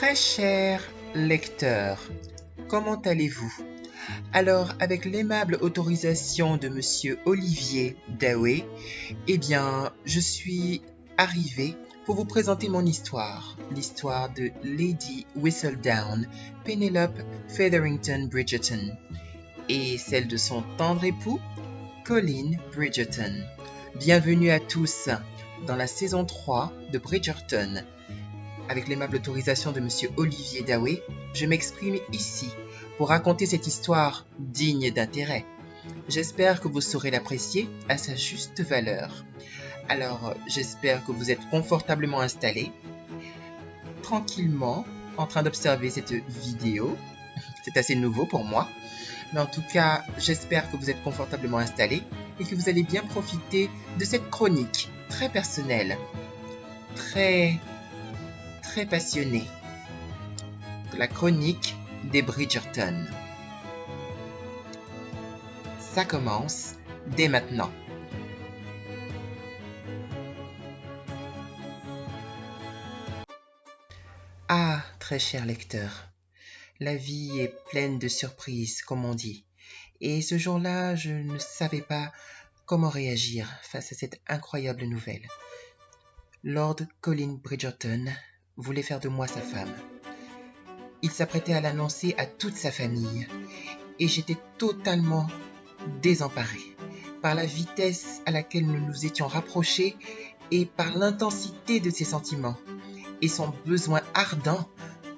Très cher lecteur, comment allez-vous? Alors, avec l'aimable autorisation de Monsieur Olivier Dawe, je suis arrivé pour vous présenter mon histoire, l'histoire de Lady Whistledown, Penelope Featherington Bridgerton, et celle de son tendre époux, Colin Bridgerton. Bienvenue à tous dans la saison 3 de Bridgerton. Avec l'aimable autorisation de Monsieur Olivier Dawe, je m'exprime ici pour raconter cette histoire digne d'intérêt. J'espère que vous saurez l'apprécier à sa juste valeur. Alors, j'espère que vous êtes confortablement installés, tranquillement, en train d'observer cette vidéo. C'est assez nouveau pour moi. Mais en tout cas, j'espère que vous êtes confortablement installés et que vous allez bien profiter de cette chronique très personnelle, très passionnée, de la chronique des Bridgerton. Ça commence dès maintenant. Ah, très cher lecteur, la vie est pleine de surprises, comme on dit. Et ce jour-là, je ne savais pas comment réagir face à cette incroyable nouvelle. Lord Colin Bridgerton voulait faire de moi sa femme. Il s'apprêtait à l'annoncer à toute sa famille et j'étais totalement désemparé par la vitesse à laquelle nous nous étions rapprochés et par l'intensité de ses sentiments et son besoin ardent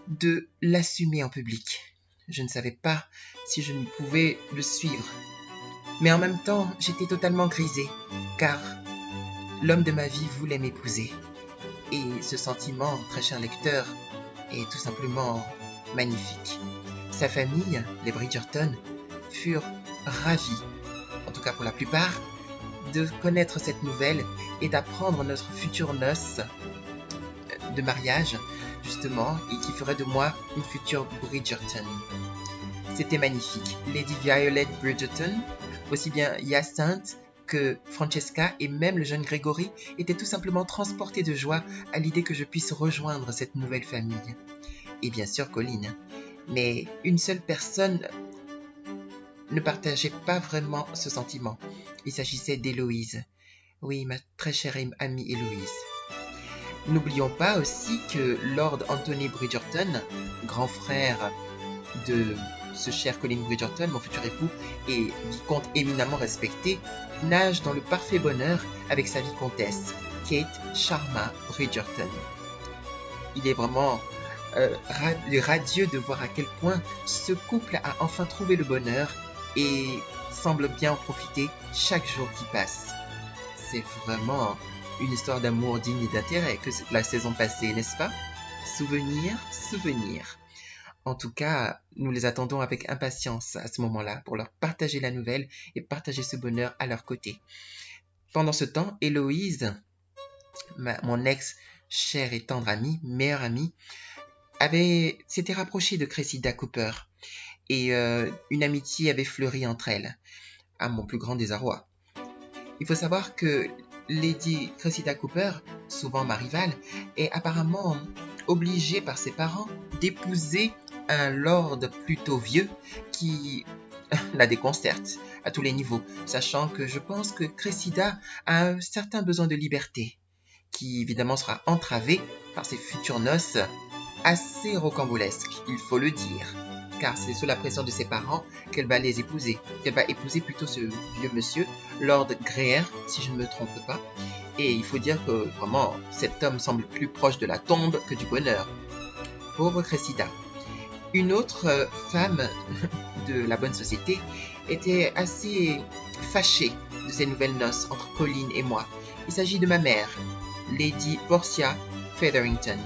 de l'assumer en public. Je ne savais pas si je ne pouvais le suivre. Mais en même temps, j'étais totalement grisé, car l'homme de ma vie voulait m'épouser. Et ce sentiment, très cher lecteur, est tout simplement magnifique. Sa famille, les Bridgerton, furent ravis, en tout cas pour la plupart, de connaître cette nouvelle et d'apprendre notre future noce de mariage, justement, et qui ferait de moi une future Bridgerton. C'était magnifique. Lady Violet Bridgerton, aussi bien Hyacinthe que Francesca et même le jeune Gregory étaient tout simplement transportés de joie à l'idée que je puisse rejoindre cette nouvelle famille. Et bien sûr Colin. Mais une seule personne ne partageait pas vraiment ce sentiment. Il s'agissait d'Héloïse. Oui, ma très chère amie Héloïse. N'oublions pas aussi que Lord Anthony Bridgerton, grand frère de ce cher Colin Bridgerton, mon futur époux, et vicomte éminemment respecté, nage dans le parfait bonheur avec sa vicomtesse, Kate Sharma Bridgerton. Il est vraiment radieux de voir à quel point ce couple a enfin trouvé le bonheur et semble bien en profiter chaque jour qui passe. C'est vraiment une histoire d'amour digne d'intérêt que la saison passée, n'est-ce pas? Souvenirs. En tout cas, nous les attendons avec impatience à ce moment-là pour leur partager la nouvelle et partager ce bonheur à leur côté. Pendant ce temps, Héloïse, mon ex-chère et tendre amie, meilleure amie, s'était rapprochée de Cressida Cooper et une amitié avait fleuri entre elles, à mon plus grand désarroi. Il faut savoir que Lady Cressida Cooper, souvent ma rivale, est apparemment obligée par ses parents d'épouser un lord plutôt vieux qui la déconcerte à tous les niveaux, sachant que je pense que Cressida a un certain besoin de liberté, qui évidemment sera entravé par ses futures noces assez rocambolesques, il faut le dire, car c'est sous la pression de ses parents qu'elle va épouser plutôt ce vieux monsieur, Lord Greyr, si je ne me trompe pas, et il faut dire que vraiment cet homme semble plus proche de la tombe que du bonheur. Pauvre Cressida. Une autre femme de la bonne société était assez fâchée de ces nouvelles noces entre Colin et moi. Il s'agit de ma mère, Lady Portia Featherington.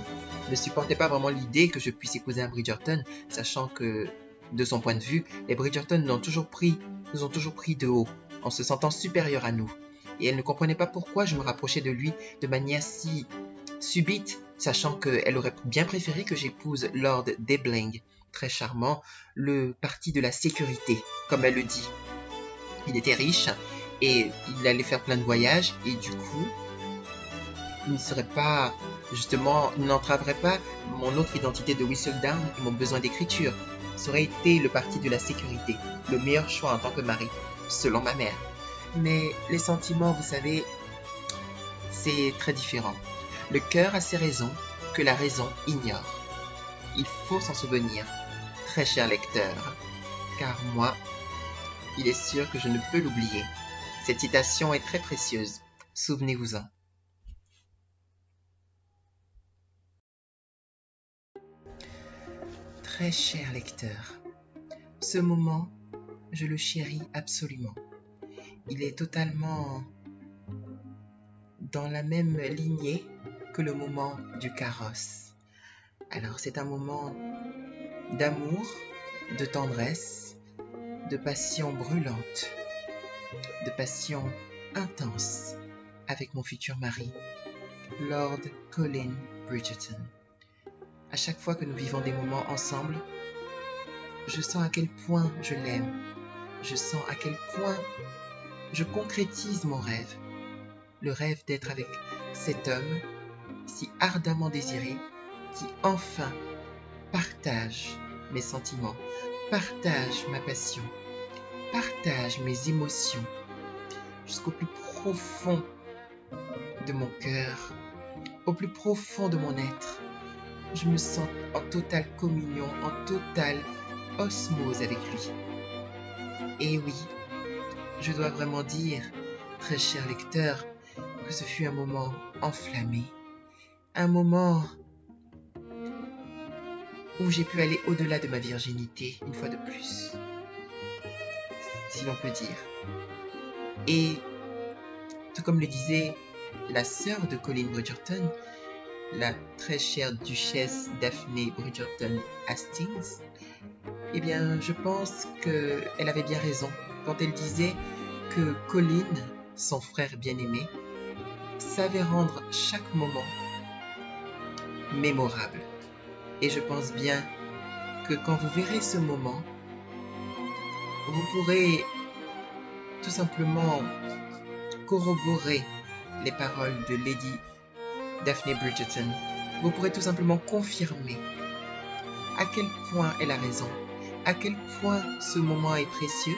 Ne supportait pas vraiment l'idée que je puisse épouser un Bridgerton, sachant que, de son point de vue, les Bridgerton nous ont toujours pris de haut, en se sentant supérieurs à nous. Et elle ne comprenait pas pourquoi je me rapprochais de lui de manière si subite, sachant qu'elle aurait bien préféré que j'épouse Lord Debling, très charmant, le parti de la sécurité, comme elle le dit. Il était riche et il allait faire plein de voyages et du coup, il ne serait pas Justement, n'entraverait pas mon autre identité de Whistledown et mon besoin d'écriture. Ça aurait été le parti de la sécurité, le meilleur choix en tant que mari, selon ma mère. Mais les sentiments, vous savez, c'est très différent. Le cœur a ses raisons que la raison ignore. Il faut s'en souvenir, très cher lecteur, car moi, il est sûr que je ne peux l'oublier. Cette citation est très précieuse, souvenez-vous-en. Très cher lecteur, ce moment, je le chéris absolument. Il est totalement dans la même lignée que le moment du carrosse. Alors c'est un moment d'amour, de tendresse, de passion brûlante, de passion intense avec mon futur mari, Lord Colin Bridgerton. À chaque fois que nous vivons des moments ensemble, je sens à quel point je l'aime. Je sens à quel point je concrétise mon rêve. Le rêve d'être avec cet homme si ardemment désiré qui enfin partage mes sentiments, partage ma passion, partage mes émotions jusqu'au plus profond de mon cœur, au plus profond de mon être. Je me sens en totale communion, en totale osmose avec lui. Et oui, je dois vraiment dire, très cher lecteur, que ce fut un moment enflammé, un moment où j'ai pu aller au-delà de ma virginité une fois de plus, si l'on peut dire. Et tout comme le disait la sœur de Colin Bridgerton, la très chère duchesse Daphné Bridgerton Hastings, eh bien, je pense qu'elle avait bien raison quand elle disait que Colin, son frère bien-aimé, savait rendre chaque moment mémorable. Et je pense bien que quand vous verrez ce moment, vous pourrez tout simplement corroborer les paroles de Lady Daphné Bridgerton. Vous pourrez tout simplement confirmer à quel point elle a raison, à quel point ce moment est précieux,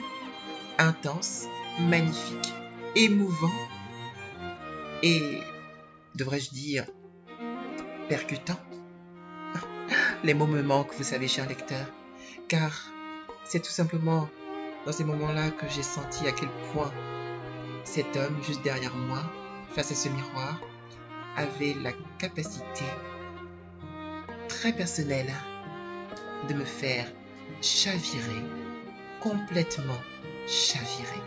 intense, magnifique, émouvant et, devrais-je dire, percutant. Les mots me manquent, vous savez, cher lecteur, car c'est tout simplement dans ces moments-là que j'ai senti à quel point cet homme, juste derrière moi, face à ce miroir, avait la capacité très personnelle de me faire chavirer, complètement chavirer.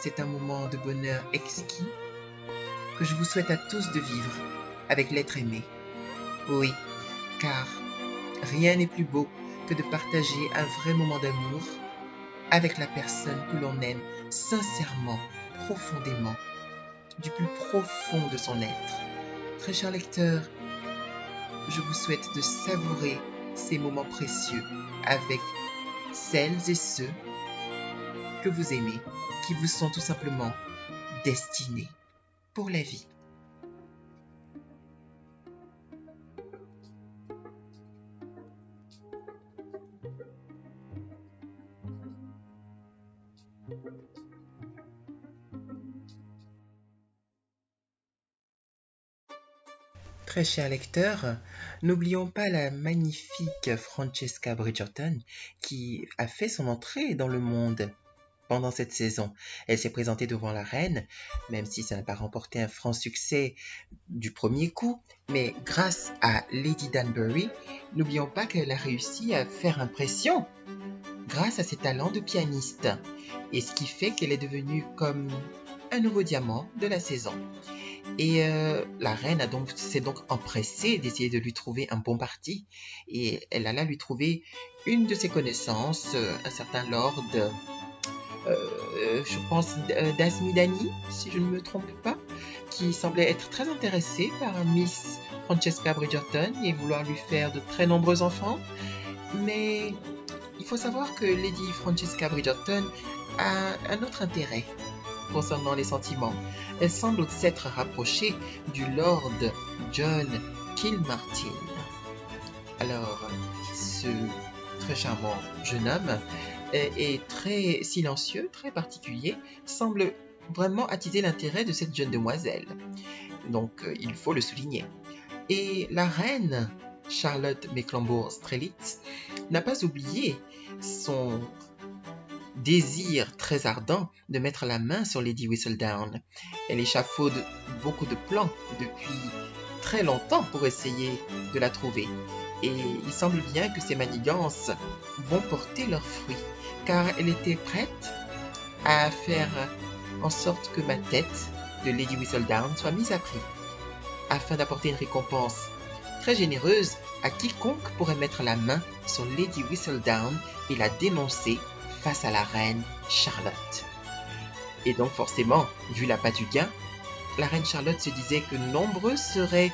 C'est un moment de bonheur exquis que je vous souhaite à tous de vivre avec l'être aimé. Oui, car rien n'est plus beau que de partager un vrai moment d'amour avec la personne que l'on aime sincèrement, profondément, du plus profond de son être. Très cher lecteur, je vous souhaite de savourer ces moments précieux avec celles et ceux que vous aimez, qui vous sont tout simplement destinés pour la vie. Très cher lecteur, n'oublions pas la magnifique Francesca Bridgerton qui a fait son entrée dans le monde pendant cette saison. Elle s'est présentée devant la reine, même si ça n'a pas remporté un franc succès du premier coup, mais grâce à Lady Danbury, n'oublions pas qu'elle a réussi à faire impression grâce à ses talents de pianiste, et ce qui fait qu'elle est devenue comme un nouveau diamant de la saison. Et la reine s'est donc empressée d'essayer de lui trouver un bon parti, et elle alla lui trouver une de ses connaissances, un certain lord, je pense d'Asmidani, si je ne me trompe pas, qui semblait être très intéressé par Miss Francesca Bridgerton et vouloir lui faire de très nombreux enfants. Mais il faut savoir que Lady Francesca Bridgerton a un autre intérêt. concernant les sentiments. Elle semble s'être rapprochée du Lord John Kilmartin. Alors, ce très charmant jeune homme est très silencieux, très particulier, semble vraiment attiser l'intérêt de cette jeune demoiselle. Donc, il faut le souligner. Et la reine Charlotte Mecklembourg-Strelitz n'a pas oublié son désir très ardent de mettre la main sur Lady Whistledown. Elle échafaude beaucoup de plans depuis très longtemps pour essayer de la trouver. Et il semble bien que ces manigances vont porter leurs fruits, car elle était prête à faire en sorte que ma tête de Lady Whistledown soit mise à prix, afin d'apporter une récompense très généreuse à quiconque pourrait mettre la main sur Lady Whistledown et la dénoncer face à la reine Charlotte. Et donc forcément, vu l'appât du gain, la reine Charlotte se disait que nombreux seraient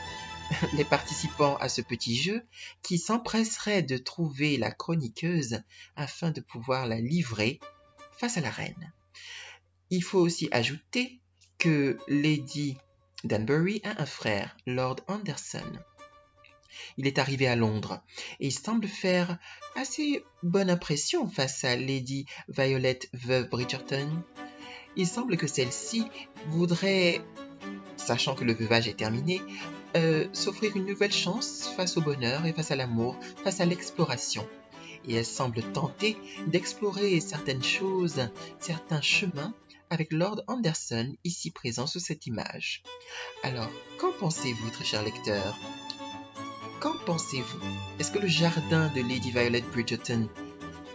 les participants à ce petit jeu qui s'empresseraient de trouver la chroniqueuse afin de pouvoir la livrer face à la reine. Il faut aussi ajouter que Lady Danbury a un frère, Lord Anderson. Il est arrivé à Londres et il semble faire assez bonne impression face à Lady Violet veuve Bridgerton. Il semble que celle-ci voudrait, sachant que le veuvage est terminé, s'offrir une nouvelle chance face au bonheur et face à l'amour, face à l'exploration. Et elle semble tenter d'explorer certaines choses, certains chemins avec Lord Anderson, ici présent sous cette image. Alors, qu'en pensez-vous, très cher lecteur ? Qu'en pensez-vous ? Est-ce que le jardin de Lady Violet Bridgerton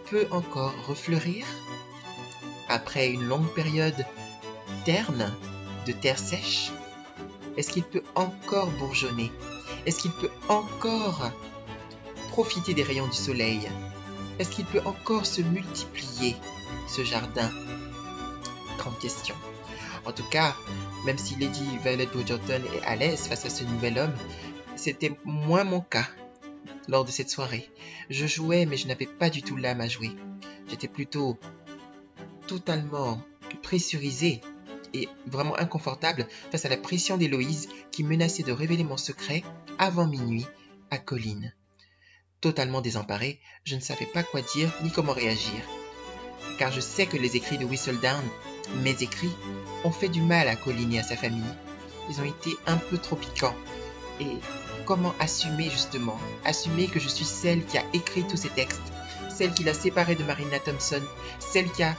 peut encore refleurir après une longue période terne, de terre sèche ? Est-ce qu'il peut encore bourgeonner ? Est-ce qu'il peut encore profiter des rayons du soleil ? Est-ce qu'il peut encore se multiplier, ce jardin ? Grande question. En tout cas, même si Lady Violet Bridgerton est à l'aise face à ce nouvel homme, c'était moins mon cas lors de cette soirée. Je jouais, mais je n'avais pas du tout l'âme à jouer. J'étais plutôt totalement pressurisé et vraiment inconfortable face à la pression d'Héloïse qui menaçait de révéler mon secret avant minuit à Colline. Totalement désemparé, je ne savais pas quoi dire ni comment réagir. Car je sais que les écrits de Whistledown, mes écrits, ont fait du mal à Colline et à sa famille. Ils ont été un peu trop piquants. Et comment assumer justement ? Assumer que je suis celle qui a écrit tous ces textes, celle qui l'a séparée de Marina Thompson, celle qui a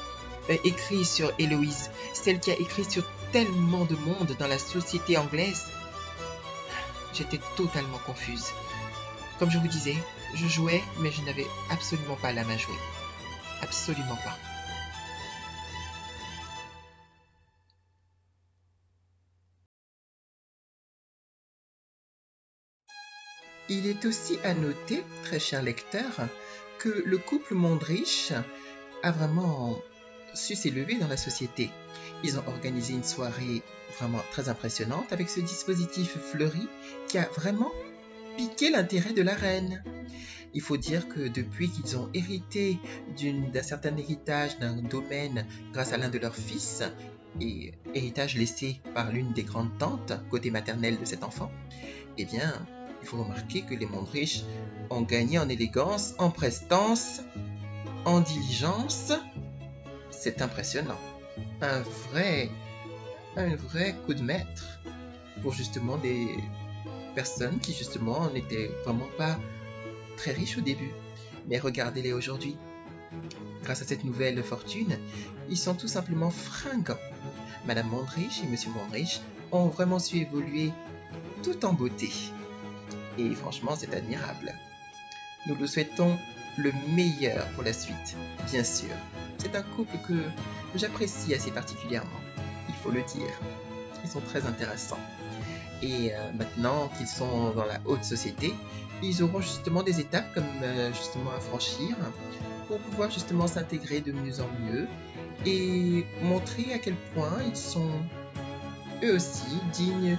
écrit sur Héloïse, celle qui a écrit sur tellement de monde dans la société anglaise. J'étais totalement confuse. Comme je vous disais, je jouais, mais je n'avais absolument pas l'âme à jouer. Absolument pas. Il est aussi à noter, très cher lecteur, que le couple Mondrich a vraiment su s'élever dans la société. Ils ont organisé une soirée vraiment très impressionnante avec ce dispositif fleuri qui a vraiment piqué l'intérêt de la reine. Il faut dire que depuis qu'ils ont hérité d'un certain héritage d'un domaine grâce à l'un de leurs fils, et héritage laissé par l'une des grandes tantes, côté maternel de cet enfant, eh bien, il faut remarquer que les Mondrich ont gagné en élégance, en prestance, en diligence. C'est impressionnant. Un vrai coup de maître pour justement des personnes qui justement n'étaient vraiment pas très riches au début. Mais regardez-les aujourd'hui. Grâce à cette nouvelle fortune, ils sont tout simplement fringants. Madame Mondrich et Monsieur Mondrich ont vraiment su évoluer tout en beauté. Et franchement, c'est admirable. Nous nous souhaitons le meilleur pour la suite, bien sûr. C'est un couple que j'apprécie assez particulièrement, il faut le dire. Ils sont très intéressants. Et maintenant qu'ils sont dans la haute société, ils auront justement des étapes comme justement à franchir pour pouvoir justement s'intégrer de mieux en mieux et montrer à quel point ils sont eux aussi dignes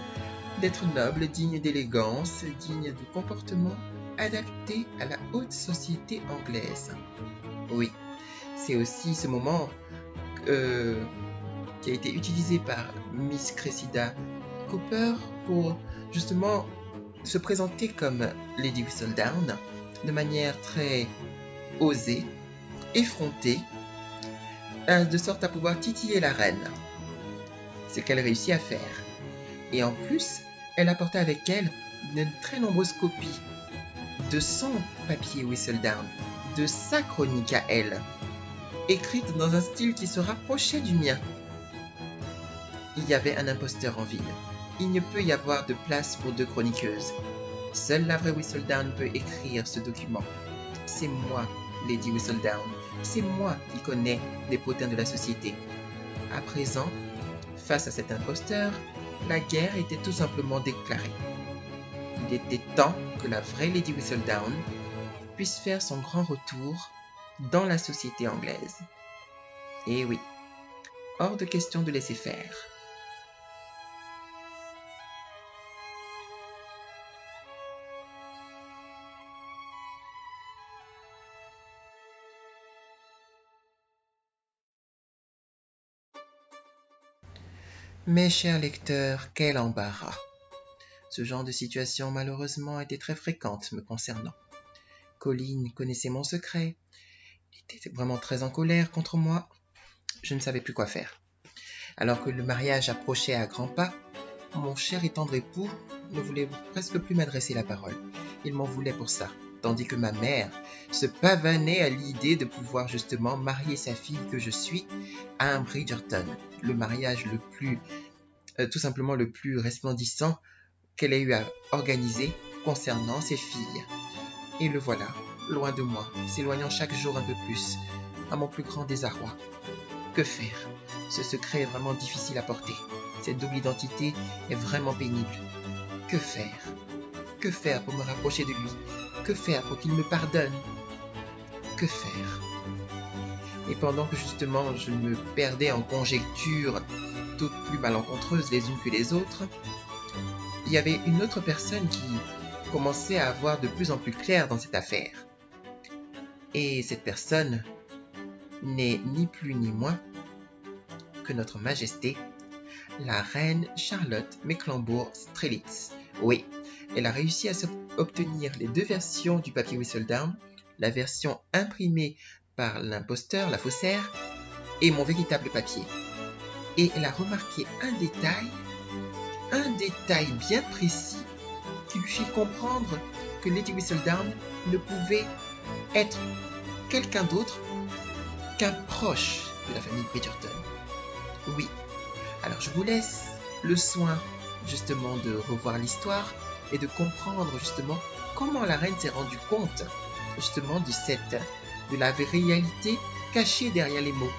d'être nobles, dignes d'élégance, dignes de comportements adaptés à la haute société anglaise. Oui, c'est aussi ce moment qui a été utilisé par Miss Cressida Cooper pour justement se présenter comme Lady Whistledown de manière très osée, effrontée, de sorte à pouvoir titiller la reine. C'est ce qu'elle réussit à faire. Et en plus, elle apportait avec elle de très nombreuses copies de son papier Whistledown, de sa chronique à elle, écrite dans un style qui se rapprochait du mien. Il y avait un imposteur en ville. Il ne peut y avoir de place pour 2 chroniqueuses. Seule la vraie Whistledown peut écrire ce document. C'est moi, Lady Whistledown. C'est moi qui connais les potins de la société. À présent, face à cet imposteur, la guerre était tout simplement déclarée. Il était temps que la vraie Lady Whistledown puisse faire son grand retour dans la société anglaise. Et oui, hors de question de laisser faire. Mes chers lecteurs, quel embarras! Ce genre de situation malheureusement était très fréquente me concernant. Colin connaissait mon secret. Il était vraiment très en colère contre moi. Je ne savais plus quoi faire. Alors que le mariage approchait à grands pas, mon cher et tendre époux ne voulait presque plus m'adresser la parole. Il m'en voulait pour ça, tandis que ma mère se pavanait à l'idée de pouvoir justement marier sa fille que je suis à un Bridgerton, le mariage le plus, tout simplement le plus resplendissant qu'elle ait eu à organiser concernant ses filles. Et le voilà, loin de moi, s'éloignant chaque jour un peu plus, à mon plus grand désarroi. Que faire? Ce secret est vraiment difficile à porter. Cette double identité est vraiment pénible. Que faire? Que faire pour me rapprocher de lui? Que faire pour qu'il me pardonne? Que faire? Et pendant que justement je me perdais en conjectures toutes plus malencontreuses les unes que les autres, il y avait une autre personne qui commençait à avoir de plus en plus clair dans cette affaire. Et cette personne n'est ni plus ni moins que notre majesté, la reine Charlotte Mecklembourg-Strelitz. Oui, elle a réussi à obtenir les 2 versions du papier Whistledown, la version imprimée par l'imposteur, la faussaire, et mon véritable papier. Et elle a remarqué un détail bien précis qui lui fit comprendre que Lady Whistledown ne pouvait être quelqu'un d'autre qu'un proche de la famille Bridgerton. Oui, alors je vous laisse le soin justement de revoir l'histoire et de comprendre justement comment la reine s'est rendue compte justement de la réalité cachée derrière les mots,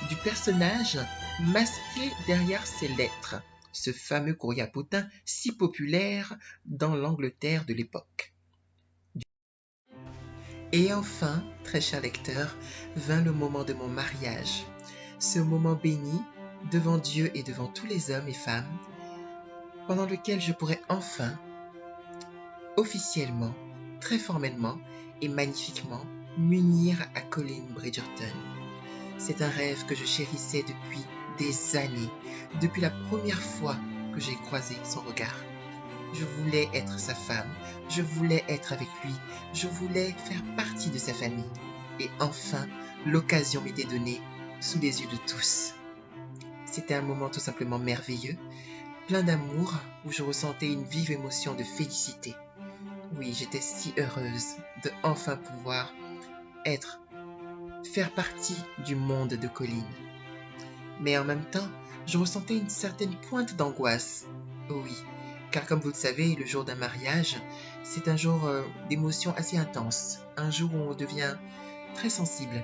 du personnage masqué derrière ces lettres, ce fameux courrier à potin si populaire dans l'Angleterre de l'époque. Et enfin, très cher lecteur, vint le moment de mon mariage, ce moment béni devant Dieu et devant tous les hommes et femmes, pendant lequel je pourrais enfin, officiellement, très formellement et magnifiquement, m'unir à Colin Bridgerton. C'est un rêve que je chérissais depuis des années, depuis la première fois que j'ai croisé son regard. Je voulais être sa femme, je voulais être avec lui, je voulais faire partie de sa famille. Et enfin, l'occasion m'était donnée sous les yeux de tous. C'était un moment tout simplement merveilleux, plein d'amour, où je ressentais une vive émotion de félicité. Oui, j'étais si heureuse de enfin pouvoir faire partie du monde de Colin. Mais en même temps, je ressentais une certaine pointe d'angoisse. Oui, car comme vous le savez, le jour d'un mariage, c'est un jour d'émotion assez intense, un jour où on devient très sensible.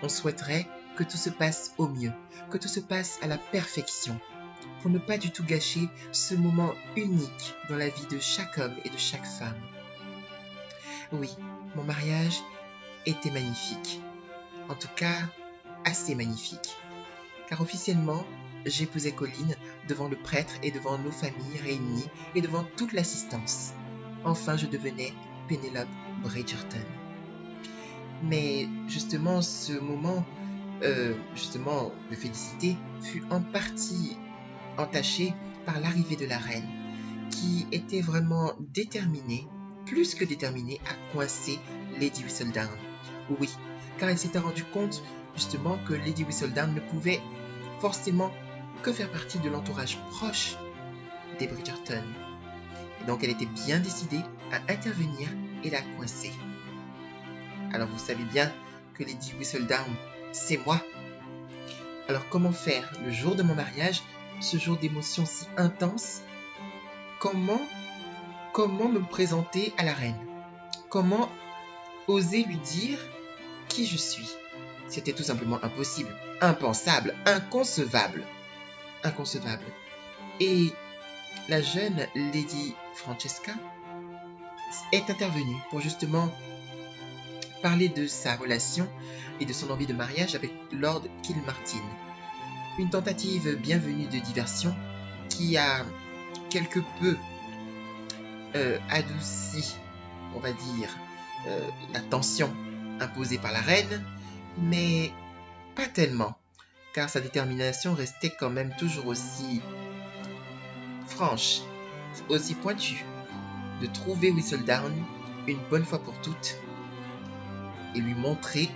On souhaiterait que tout se passe au mieux, que tout se passe à la perfection, pour ne pas du tout gâcher ce moment unique dans la vie de chaque homme et de chaque femme. Oui, mon mariage était magnifique, en tout cas assez magnifique, car officiellement, j'épousais Colin devant le prêtre et devant nos familles réunies et devant toute l'assistance. Enfin, je devenais Penelope Bridgerton. Mais justement, ce moment justement de félicité fut en partie entachée par l'arrivée de la reine, qui était vraiment déterminée, plus que déterminée, à coincer Lady Whistledown. Oui, car elle s'était rendue compte justement que Lady Whistledown ne pouvait forcément que faire partie de l'entourage proche des Bridgerton. Et donc elle était bien décidée à intervenir et la coincer. Alors vous savez bien que Lady Whistledown, c'est moi. Alors comment faire le jour de mon mariage, ce jour d'émotion si intense? Comment me présenter à la reine? Comment oser lui dire qui je suis? C'était tout simplement impossible, impensable, inconcevable. Inconcevable. Et la jeune Lady Francesca est intervenue pour justement parler de sa relation et de son envie de mariage avec Lord Kilmartin. Une tentative bienvenue de diversion qui a quelque peu adouci, on va dire, la tension imposée par la reine, mais pas tellement, car sa détermination restait quand même toujours aussi franche, aussi pointue, de trouver Whistledown une bonne fois pour toutes et lui montrer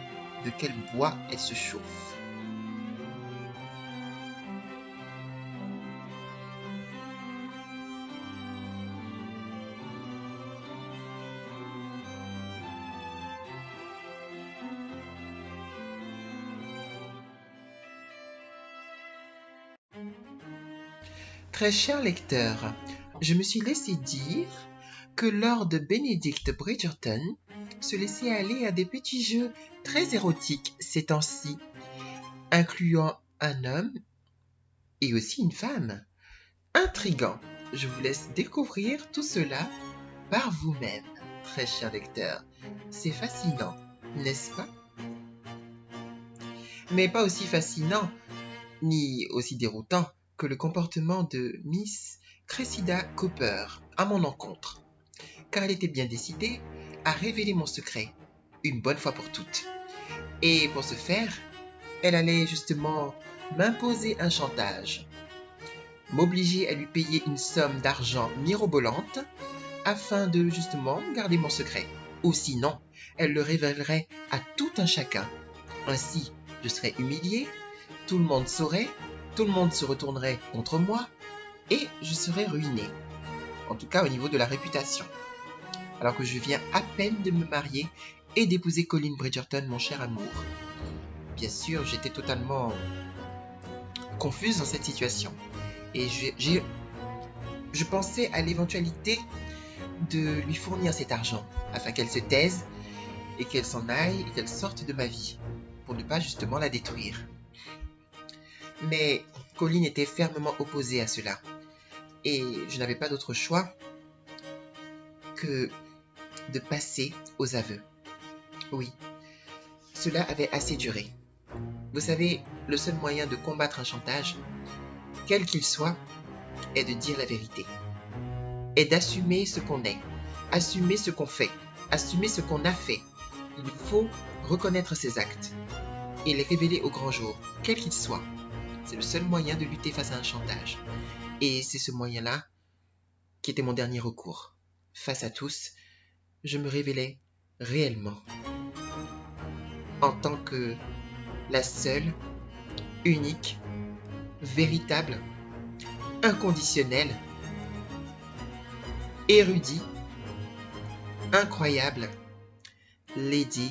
de quel bois elle se chauffe. Très cher lecteur, je me suis laissé dire que Lord Benedict Bridgerton se laissait aller à des petits jeux très érotiques ces temps-ci, incluant un homme et aussi une femme. Intriguant, je vous laisse découvrir tout cela par vous-même, très cher lecteur. C'est fascinant, n'est-ce pas? Mais pas aussi fascinant, ni aussi déroutant que le comportement de Miss Cressida Cooper à mon encontre, car elle était bien décidée à révéler mon secret, une bonne fois pour toutes. Et pour ce faire, elle allait justement m'imposer un chantage, m'obliger à lui payer une somme d'argent mirobolante afin de justement garder mon secret. Ou sinon, elle le révélerait à tout un chacun. Ainsi, je serais humilié, tout le monde saurait, tout le monde se retournerait contre moi et je serais ruiné. En tout cas au niveau de la réputation. Alors que je viens à peine de me marier et d'épouser Colin Bridgerton, mon cher amour. Bien sûr, j'étais totalement confuse dans cette situation. Et je pensais à l'éventualité de lui fournir cet argent afin qu'elle se taise et qu'elle s'en aille et qu'elle sorte de ma vie pour ne pas justement la détruire. Mais Colin était fermement opposé à cela et je n'avais pas d'autre choix que de passer aux aveux. Oui, cela avait assez duré. Vous savez, le seul moyen de combattre un chantage, quel qu'il soit, est de dire la vérité. Est d'assumer ce qu'on est, assumer ce qu'on fait, assumer ce qu'on a fait. Il faut reconnaître ses actes et les révéler au grand jour, quel qu'il soit. C'est le seul moyen de lutter face à un chantage. Et c'est ce moyen-là qui était mon dernier recours. Face à tous, je me révélais réellement en tant que la seule, unique, véritable, inconditionnelle, érudit, incroyable, Lady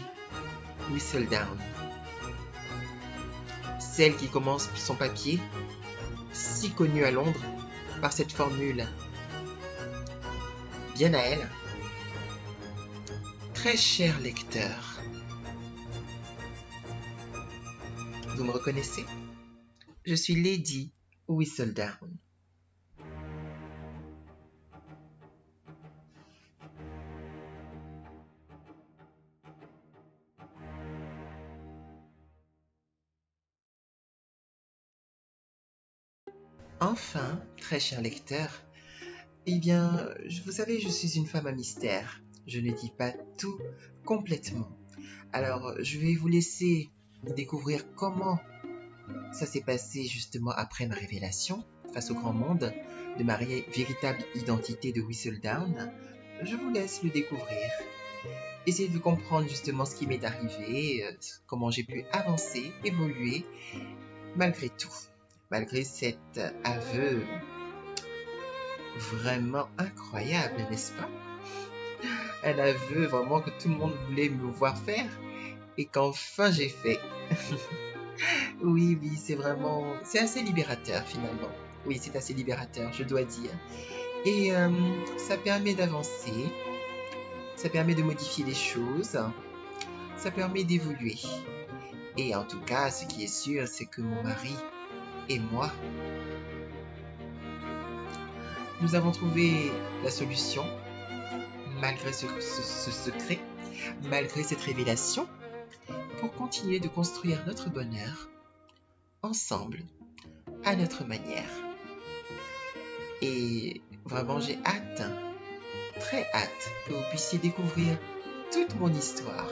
Whistledown. Celle qui commence son papier, si connue à Londres, par cette formule bien à elle. Très cher lecteur, vous me reconnaissez? Je suis Lady Whistledown. Enfin, très cher lecteur, eh bien, vous savez, je suis une femme à mystère. Je ne dis pas tout complètement. Alors, je vais vous laisser découvrir comment ça s'est passé justement après ma révélation face au grand monde de ma véritable identité de Whistledown, je vous laisse le découvrir. Essayez de comprendre justement ce qui m'est arrivé, comment j'ai pu avancer, évoluer, malgré tout. Malgré cet aveu vraiment incroyable, n'est-ce pas? Un aveu vraiment que tout le monde voulait me voir faire et qu'enfin j'ai fait. Oui, c'est assez libérateur finalement. Oui, c'est assez libérateur, je dois dire. Et ça permet d'avancer, ça permet de modifier les choses, ça permet d'évoluer. Et en tout cas, ce qui est sûr, c'est que mon mari et moi, nous avons trouvé la solution, malgré ce secret, malgré cette révélation, pour continuer de construire notre bonheur ensemble, à notre manière. Et vraiment, j'ai hâte, très hâte, que vous puissiez découvrir toute mon histoire.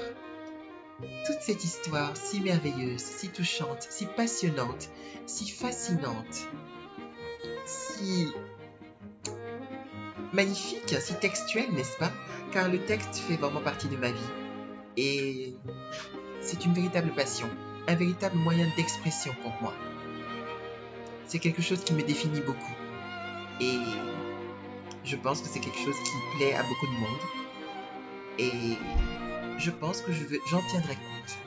Toute cette histoire si merveilleuse, si touchante, si passionnante, si fascinante, si magnifique, si textuelle, n'est-ce pas? Car le texte fait vraiment partie de ma vie. Et c'est une véritable passion, un véritable moyen d'expression pour moi. C'est quelque chose qui me définit beaucoup. Et je pense que c'est quelque chose qui plaît à beaucoup de monde. Et je pense que j'en tiendrai compte.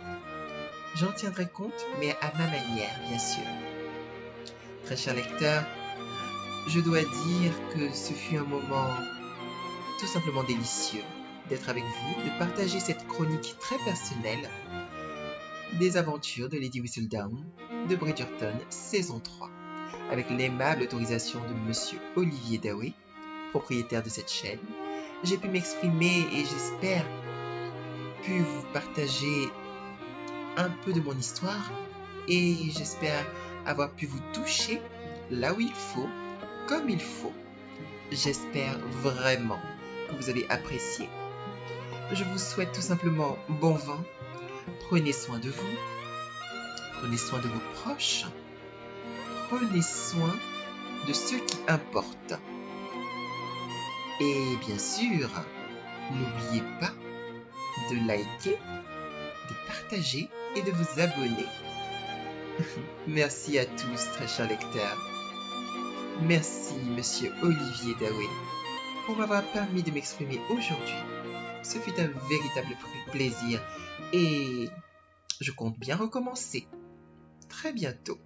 J'en tiendrai compte, mais à ma manière, bien sûr. Très cher lecteur, je dois dire que ce fut un moment tout simplement délicieux d'être avec vous, de partager cette chronique très personnelle des aventures de Lady Whistledown de Bridgerton saison 3, avec l'aimable autorisation de Monsieur Olivier Dawe, propriétaire de cette chaîne. J'ai pu m'exprimer et j'espère pu vous partager un peu de mon histoire et j'espère avoir pu vous toucher là où il faut, comme il faut. J'espère vraiment que vous avez apprécié. Je vous souhaite tout simplement bon vent. Prenez soin de vous. Prenez soin de vos proches. Prenez soin de ceux qui importent. Et bien sûr, n'oubliez pas de liker, de partager et de vous abonner. Merci à tous, très chers lecteurs. Merci, Monsieur Olivier Dawe, pour m'avoir permis de m'exprimer aujourd'hui. Ce fut un véritable plaisir et je compte bien recommencer très bientôt.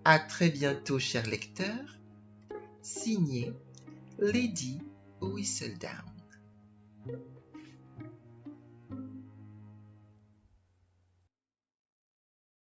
À très bientôt, chers lecteurs. Signé Lady Whistledown.